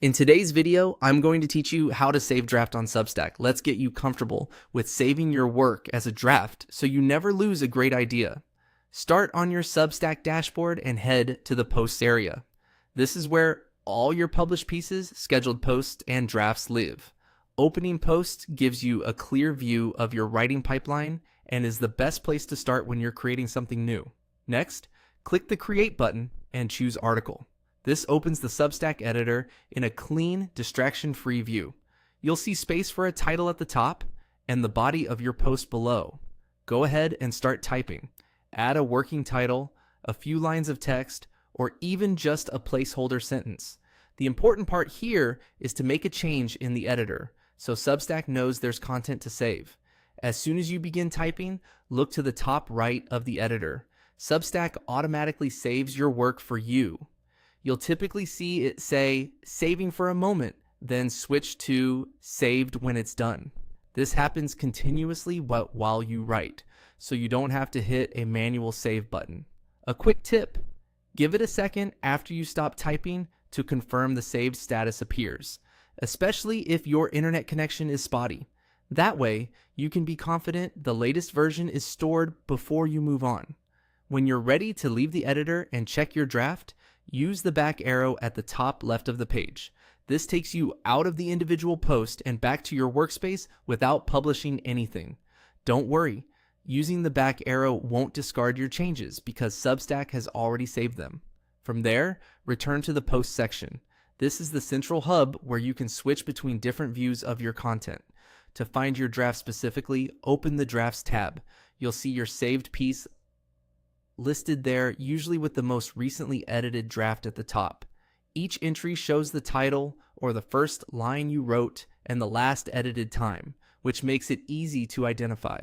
In today's video, I'm going to teach you how to save draft on Substack. Let's get you comfortable with saving your work as a draft so you never lose a great idea. Start on your Substack dashboard and head to the posts area. This is where all your published pieces, scheduled posts, and drafts live. Opening posts gives you a clear view of your writing pipeline and is the best place to start when you're creating something new. Next, click the Create button and choose Article. This opens the Substack editor in a clean, distraction-free view. You'll see space for a title at the top and the body of your post below. Go ahead and start typing. Add a working title, a few lines of text, or even just a placeholder sentence. The important part here is to make a change in the editor, so Substack knows there's content to save. As soon as you begin typing, look to the top right of the editor. Substack automatically saves your work for you. You'll typically see it say, saving for a moment, then switch to saved when it's done. This happens continuously while you write, so you don't have to hit a manual save button. A quick tip, give it a second after you stop typing to confirm the saved status appears, especially if your internet connection is spotty. That way, you can be confident the latest version is stored before you move on. When you're ready to leave the editor and check your draft, use the back arrow at the top left of the page. This takes you out of the individual post and back to your workspace without publishing anything. Don't worry, using the back arrow won't discard your changes because Substack has already saved them. From there, return to the post section. This is the central hub where you can switch between different views of your content. To find your draft specifically, open the Drafts tab. You'll see your saved piece listed there, usually with the most recently edited draft at the top. Each entry shows the title or the first line you wrote and the last edited time, which makes it easy to identify.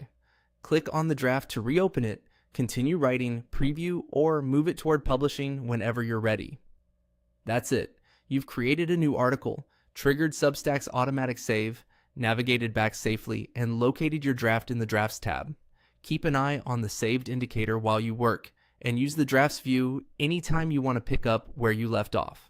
Click on the draft to reopen it, continue writing, preview, or move it toward publishing whenever you're ready. That's it. You've created a new article, triggered Substack's automatic save, navigated back safely, and located your draft in the Drafts tab. Keep an eye on the saved indicator while you work, and use the drafts view anytime you want to pick up where you left off.